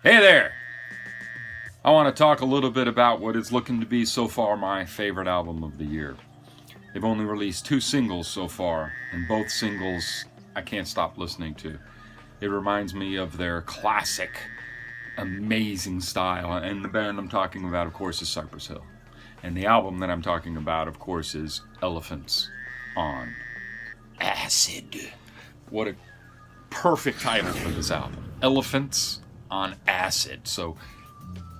Hey there! I want to talk a little bit about what is looking to be so far my favorite album of the year. They've only released 2 singles so far, and both singles I can't stop listening to. It reminds me of their classic, amazing style, and the band I'm talking about, of course, is Cypress Hill. And the album that I'm talking about, of course, is Elephants on Acid. What a perfect title for this album. Elephants on Acid. So,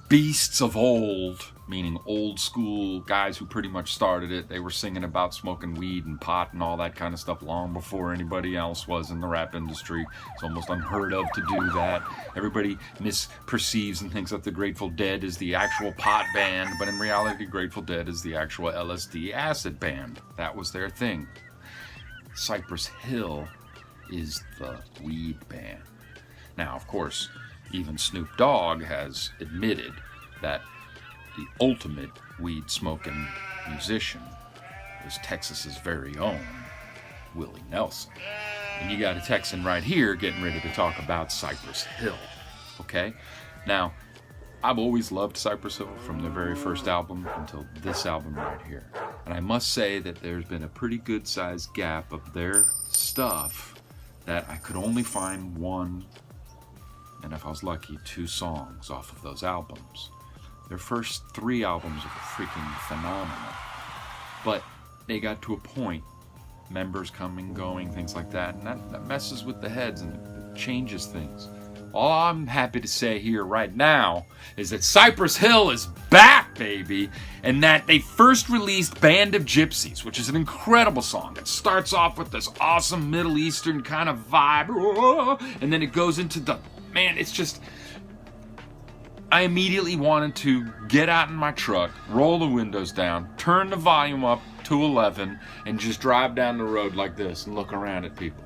beasts of old, meaning old school guys who pretty much started it. They were singing about smoking weed and pot and all that kind of stuff long before anybody else was in the rap industry. It's almost unheard of to do that. Everybody misperceives and thinks that the Grateful Dead is the actual pot band, but in reality, Grateful Dead is the actual LSD acid band. That was their thing. Cypress Hill is the weed band. Now, of course, even Snoop Dogg has admitted that the ultimate weed-smoking musician is Texas's very own Willie Nelson. And you got a Texan right here getting ready to talk about Cypress Hill. Okay? Now, I've always loved Cypress Hill from their very first album until this album right here. And I must say that there's been a pretty good-sized gap of their stuff that I could only find one, and if I was lucky, 2 songs off of those albums. Their first 3 albums are freaking phenomenal. But they got to a point, members coming, going, things like that, and that messes with the heads and it changes things. All I'm happy to say here right now is that Cypress Hill is back, baby, and that they first released Band of Gypsies, which is an incredible song. It starts off with this awesome Middle Eastern kind of vibe, and then it goes into the, man, it's just, I immediately wanted to get out in my truck, roll the windows down, turn the volume up to 11, and just drive down the road like this and look around at people.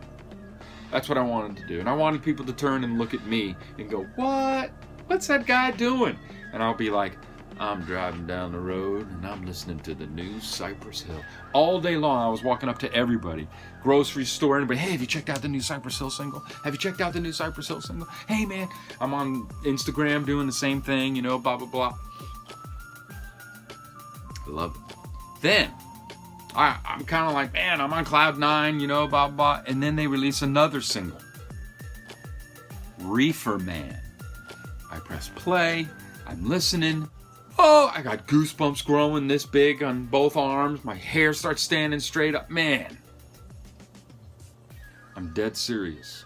That's what I wanted to do. And I wanted people to turn and look at me and go, what? What's that guy doing? And I'll be like, I'm driving down the road and I'm listening to the new Cypress Hill. All day long, I was walking up to everybody. Grocery store, anybody, hey, have you checked out the new Cypress Hill single? Have you checked out the new Cypress Hill single? Hey, man, I'm on Instagram doing the same thing, blah, blah, blah. I love it. Then, I'm kind of like, man, I'm on cloud 9, blah, blah, blah. And then they release another single, Reefer Man. I press play, I'm listening. Oh, I got goosebumps growing this big on both arms. My hair starts standing straight up. Man, I'm dead serious.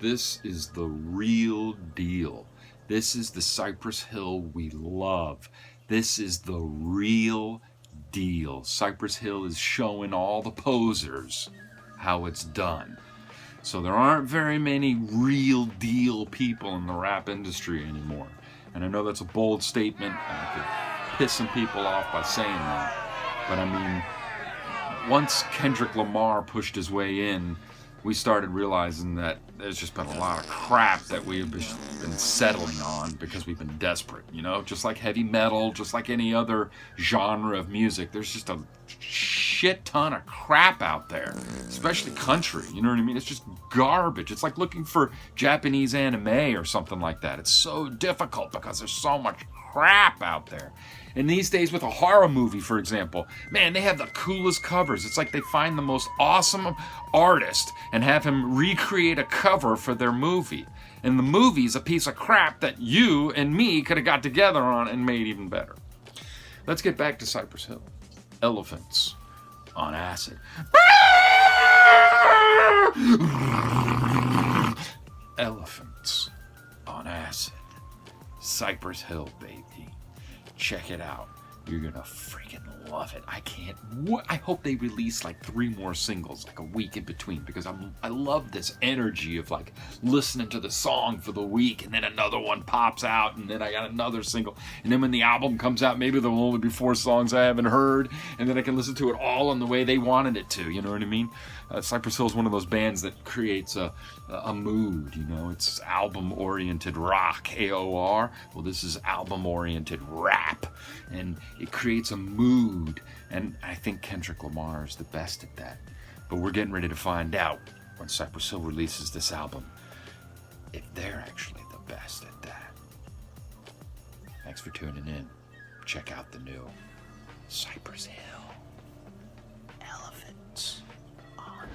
This is the real deal. This is the Cypress Hill we love. This is the real deal. Cypress Hill is showing all the posers how it's done. So there aren't very many real deal people in the rap industry anymore. And I know that's a bold statement, and I could piss some people off by saying that. But I mean, once Kendrick Lamar pushed his way in, we started realizing that there's just been a lot of crap that we've been settling on because we've been desperate, just like heavy metal, just like any other genre of music. There's just a shit ton of crap out there, especially country, you know what I mean? It's just garbage. It's like looking for Japanese anime or something like that. It's so difficult because there's so much crap out there. And these days with a horror movie, for example, man, they have the coolest covers. It's like they find the most awesome artist and have him recreate a cover for their movie. And the movie's a piece of crap that you and me could have got together on and made even better. Let's get back to Cypress Hill. Elephants on Acid. Elephants on Acid. Cypress Hill, baby. Check it out. You're gonna freaking love it. I hope they release like 3 more singles, like a week in between, because I love this energy of like listening to the song for the week, and then another one pops out, and then I got another single, and then when the album comes out, maybe there will only be 4 songs I haven't heard, and then I can listen to it all in the way they wanted it to. You know what I mean? Cypress Hill is one of those bands that creates a mood. It's album-oriented rock, AOR. Well, this is album-oriented rap, and it creates a mood. And I think Kendrick Lamar is the best at that. But we're getting ready to find out when Cypress Hill releases this album if they're actually the best at that. Thanks for tuning in. Check out the new Cypress Hill Elephants on.